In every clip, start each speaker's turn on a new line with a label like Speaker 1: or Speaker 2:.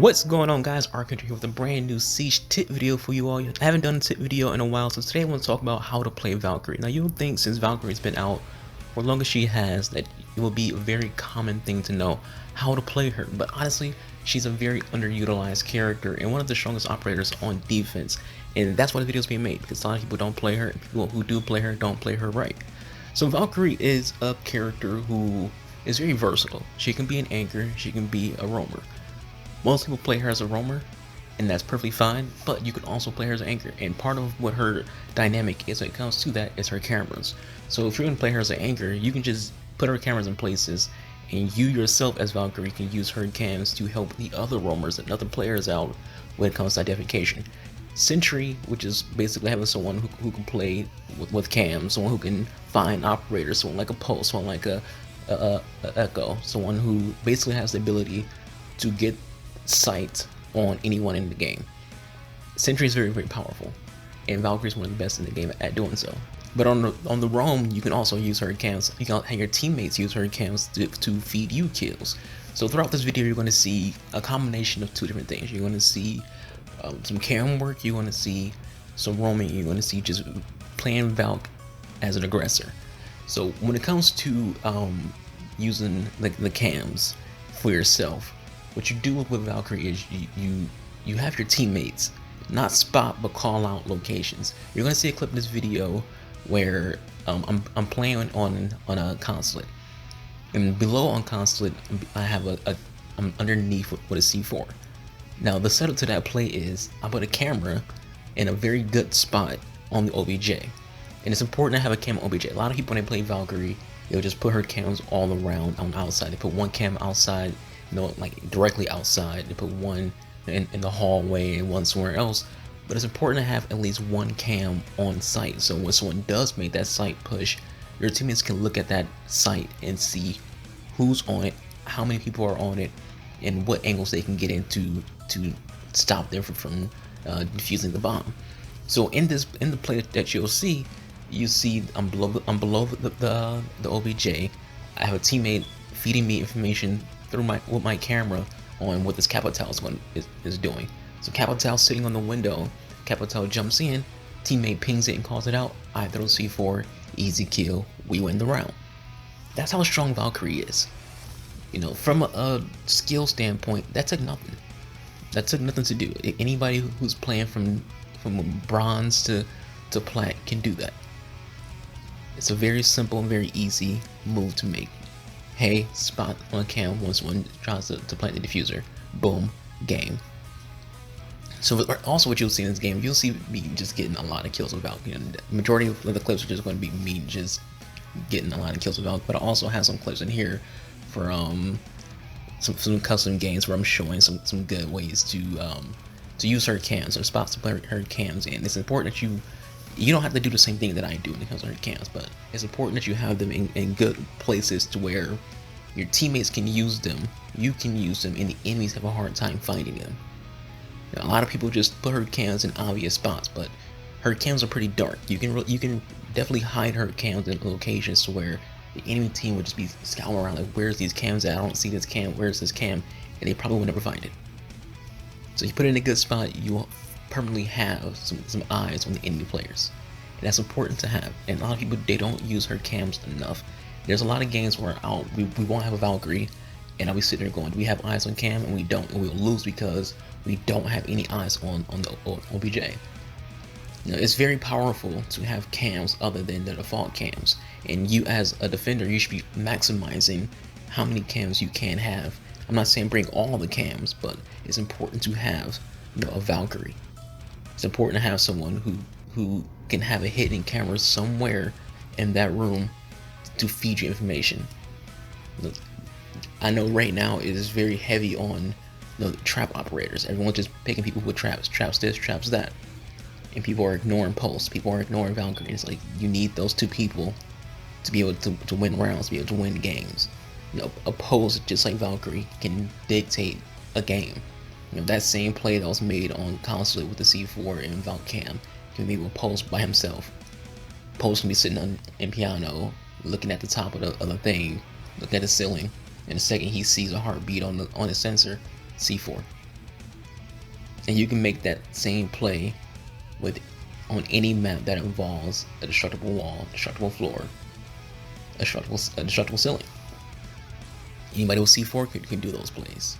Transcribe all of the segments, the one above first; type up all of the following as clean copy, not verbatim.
Speaker 1: What's going on, guys? Architect here with a brand new Siege tip video for you all. I haven't done a tip video in a while, so today I want to talk about how to play Valkyrie. Now, you'll think since Valkyrie's been out for as long as she has that it will be a very common thing to know how to play her, but honestly, she's a very underutilized character and one of the strongest operators on defense, and that's why the video is being made, because a lot of people don't play her, and people who do play her don't play her right. So Valkyrie is a character who is very versatile. She can be an anchor, she can be a roamer. Most people play her as a roamer, and that's perfectly fine, but you can also play her as an anchor, and part of what her dynamic is when it comes to that is her cameras. So if you're going to play her as an anchor, you can just put her cameras in places, and you yourself as Valkyrie can use her cams to help the other roamers and other players out when it comes to identification. Sentry, which is basically having someone who can play with cams, someone who can find operators, someone like a Pulse, someone like a Echo, someone who basically has the ability to get sight on anyone in the game. Sentry is very, very powerful, and Valkyrie is one of the best in the game at doing so. But on the roam, you can also use her cams. You can have your teammates use her cams to feed you kills. So throughout this video, you're going to see a combination of two different things. You're going to see some cam work. You're going to see some roaming. You're going to see just playing Valk as an aggressor. So when it comes to using the cams for yourself, what you do with Valkyrie is you have your teammates not spot but call out locations. You're gonna see a clip in this video where I'm playing on a consulate, and below on consulate I have I'm underneath with a C4. Now the setup to that play is I put a camera in a very good spot on the OBJ, and it's important to have a cam on OBJ. A lot of people when they play Valkyrie, they'll just put her cams all around on the outside. They put one cam outside, like directly outside. They put one in the hallway and one somewhere else, but it's important to have at least one cam on site, so when someone does make that site push, your teammates can look at that site and see who's on it, how many people are on it, and what angles they can get into to stop them from defusing the bomb. So in the play that you'll see, I'm below the OBJ. I have a teammate feeding me information with my camera on what this Capital is doing. So Capital sitting on the window, Capital jumps in, teammate pings it and calls it out, I throw C4, easy kill, we win the round. That's how strong Valkyrie is. You know, from a skill standpoint, that took nothing. That took nothing to do. Anybody who's playing from bronze to plat can do that. It's a very simple and very easy move to make. Hey, spot on cam once one tries to plant the diffuser. Boom, game. So also what you'll see in this game, you'll see me just getting a lot of kills with Valk. You know, the majority of the clips are just going to be me just getting a lot of kills with Valk, but I also have some clips in here for some custom games where I'm showing some good ways to use her cams, or spots to play her cams in. It's important that you don't have to do the same thing that I do when it comes to her cams, but it's important that you have them in good places to where your teammates can use them, you can use them, and the enemies have a hard time finding them. You know, a lot of people just put her cams in obvious spots, but her cams are pretty dark. You can definitely hide her cams in locations to where the enemy team would just be scouting around like, where's these cams at? I don't see this cam, where's this cam? And they probably will never find it. So you put it in a good spot, you will permanently have some eyes on the enemy players, and that's important to have. And a lot of people, they don't use her cams enough. There's a lot of games where we won't have a Valkyrie, and I'll be sitting there going, do we have eyes on cam? And we don't, and we'll lose because we don't have any eyes on the OBJ. You know, it's very powerful to have cams other than the default cams, and you as a defender, you should be maximizing how many cams you can have. I'm not saying bring all the cams, but it's important to have, you know, a Valkyrie. It's important to have someone who can have a hidden camera somewhere in that room to feed you information. I know right now it is very heavy on the trap operators. Everyone's just picking people with traps this, traps that, and people are ignoring Pulse, people are ignoring Valkyrie. It's like, you need those two people to be able to win rounds, to be able to win games. You know, a Pulse, just like Valkyrie, can dictate a game. You know, that same play that was made on consulate with the C4 and Valk Cam can be with Pulse by himself. Pulse can be sitting in piano, looking at the top of the thing, looking at the ceiling, and the second he sees a heartbeat on his sensor, C4. and you can make that same play with on any map that involves a destructible wall, destructible floor, a destructible ceiling. Anybody with C4 can do those plays.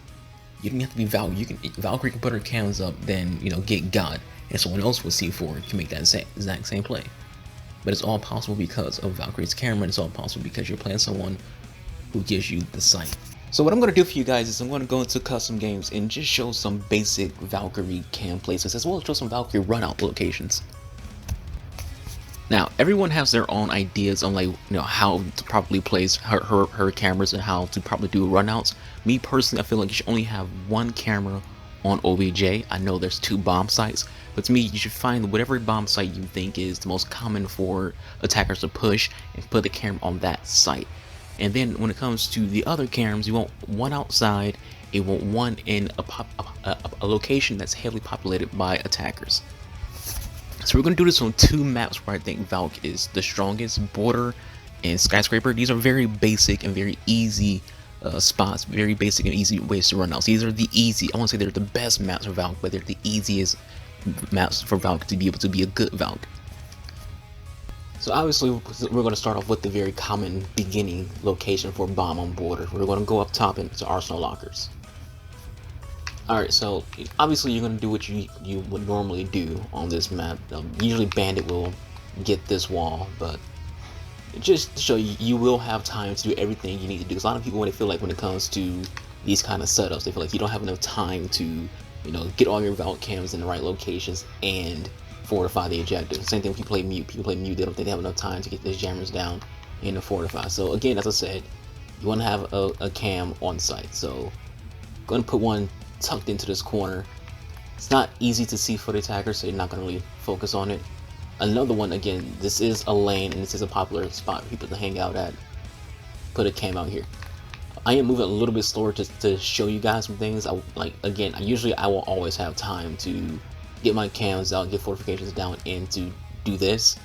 Speaker 1: You don't have to be Valkyrie. Valkyrie can put her cams up, then get got, and someone else with C4 can make that exact same play. But it's all possible because of Valkyrie's camera. It's all possible because you're playing someone who gives you the sight. So what I'm going to do for you guys is I'm going to go into custom games and just show some basic Valkyrie cam places, as well as show some Valkyrie run out locations. Now, everyone has their own ideas on how to properly place her cameras and how to properly do runouts. Me personally, I feel like you should only have one camera on OBJ. I know there's 2 bomb sites, but to me, you should find whatever bomb site you think is the most common for attackers to push and put the camera on that site. And then when it comes to the other cams, you want one outside, you want one in a location that's heavily populated by attackers. So we're going to do this on 2 maps where I think Valk is the strongest, Border and Skyscraper. These are very basic and very easy spots, very basic and easy ways to run out. So these are the easy, I won't say they're the best maps for Valk, but they're the easiest maps for Valk to be able to be a good Valk. So obviously we're going to start off with the very common beginning location for bomb on Border. We're going to go up top into Arsenal lockers. Alright, so obviously you're going to do what you would normally do on this map. Usually Bandit will get this wall, but just to show you, you will have time to do everything you need to do. Because a lot of people, when it comes to these kind of setups, they feel like you don't have enough time to get all your Valk cams in the right locations and fortify the objective. Same thing if you play Mute. People play Mute, they don't think they have enough time to get these jammers down and to fortify. So again, as I said, you want to have a cam on site. So I'm going to put one tucked into this corner. It's not easy to see for the attacker, so you're not going to really focus on it. Another one, again, this is a lane and this is a popular spot for people to hang out at. Put a cam out here. I am moving a little bit slower to show you guys some things. I will always have time to get my cams out, get fortifications down, and to do this.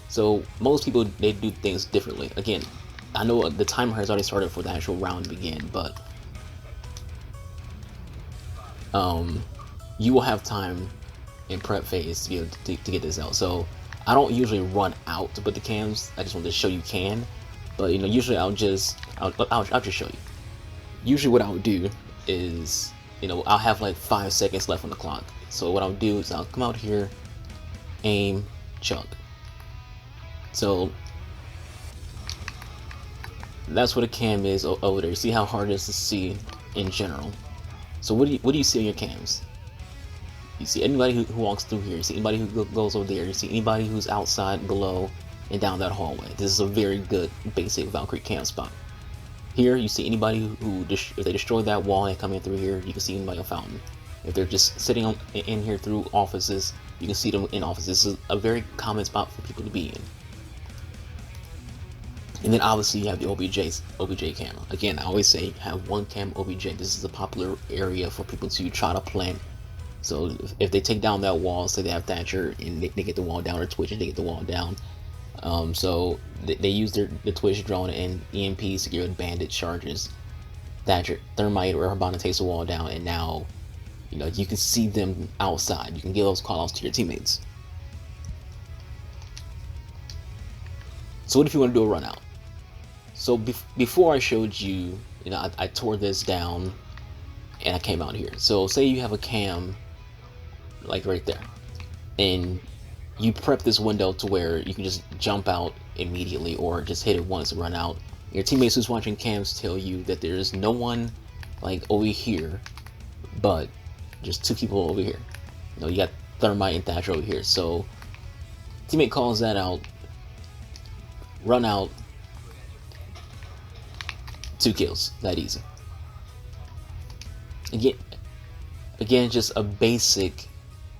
Speaker 1: So most people, they do things differently. Again, I know the timer has already started for the actual round to begin, but you will have time in prep phase to be able to get this out. So I don't usually run out to put the cams. I just want to show you can. But usually I'll just show you. Usually what I would do is I'll have like 5 seconds left on the clock. So what I'll do is I'll come out here, aim, chunk. So that's what a cam is over there. You see how hard it is to see in general. So what do you see on your cams? You see anybody who walks through here. You see anybody who goes over there. You see anybody who's outside, below, and down that hallway. This is a very good basic Valkyrie cam spot. Here you see anybody who if they destroy that wall and come in through here, you can see anybody on fountain. If they're just sitting in here through offices, you can see them in offices. This is a very common spot for people to be in. And then obviously you have the OBJ camera. Again, I always say have one cam OBJ. This is a popular area for people to try to plant. So if they take down that wall, say they have Thatcher and they get the wall down, or Twitch and they get the wall down. So they use the Twitch drone and EMP secured Bandit charges Thatcher, Thermite, or Hibana takes the wall down, and now you can see them outside. You can give those callouts to your teammates. So what if you want to do a run out? So before I showed you, I tore this down and I came out here. So say you have a cam like right there, and you prep this window to where you can just jump out immediately or just hit it once and run out. Your teammates who's watching cams tell you that there's no one like over here, but just 2 people over here. You got Thermite and Thatcher over here. So teammate calls that out, run out, 2 kills, that easy. Again, just a basic,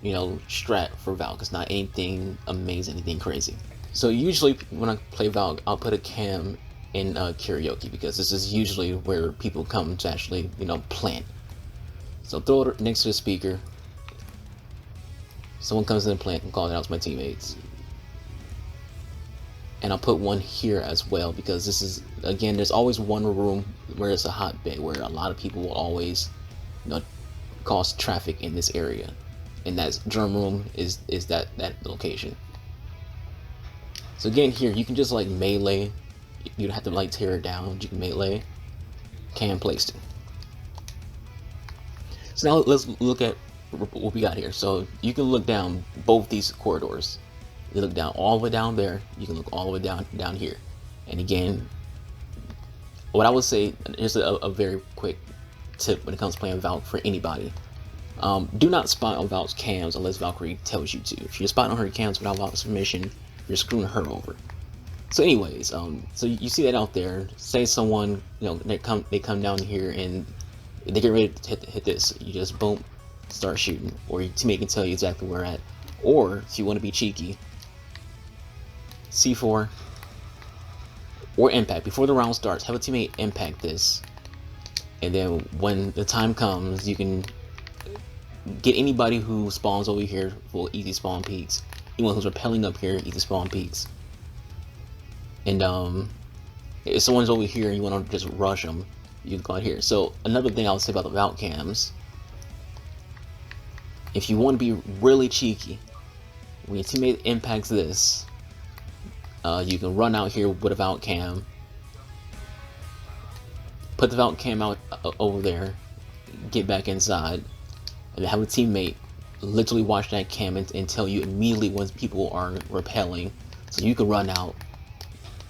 Speaker 1: strat for Valk. It's not anything amazing, anything crazy. So usually when I play Valk, I'll put a cam in karaoke, because this is usually where people come to actually, plant. So throw it next to the speaker. Someone comes in and plant and call it out to my teammates. And I'll put one here as well, because this is, again, there's always one room where it's a hotbed, where a lot of people will always, cause traffic in this area.
Speaker 2: and that drum room is that location. So again, here you can just like melee. You don't have to like tear it down. You can melee. Cam placed it. So now let's look at what we got here. So you can look down both these corridors. You look down all the way down there. You can look all the way down here. And again, what I would say, here's a very quick tip when it comes to playing Valk for anybody. Do not spot on Valk's cams unless Valkyrie tells you to. If you're spotting on her cams without Valk's permission, you're screwing her over. So anyways, so you see that out there. Say someone, you know, they come down here and they get ready to hit this. You just boom, start shooting, or your teammate can tell you exactly where at. Or if you want to be cheeky, C4 or impact before the round starts. Have a teammate impact this, and then when the time comes, you can get anybody who spawns over here for easy spawn peaks. Anyone who's rappelling up here, easy spawn peaks. And if someone's over here and you want to just rush them, you can go out here. So another thing I would say about the Valk cams, if you want to be really cheeky, when your teammate impacts this, you can run out here with a Valk cam, put the Valk cam out over there, get back inside, and have a teammate literally watch that cam and tell you immediately when people are repelling, so you can run out,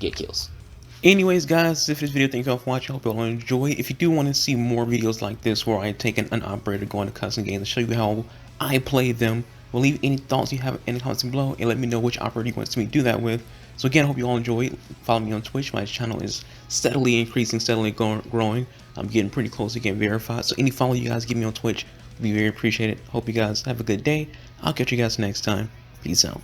Speaker 2: get kills.
Speaker 1: Anyways, guys, if this video, thank you all for watching. I hope you all enjoy. If you do want to see more videos like this where I take an operator, go into custom games and show you how I play them, well, leave any thoughts you have in the comments below and let me know which operator you want to see me do that with. So again, I hope you all enjoy. Follow me on Twitch. My channel is steadily increasing, steadily growing. I'm getting pretty close to getting verified. So any follow you guys give me on Twitch would be very appreciated. Hope you guys have a good day. I'll catch you guys next time. Peace out.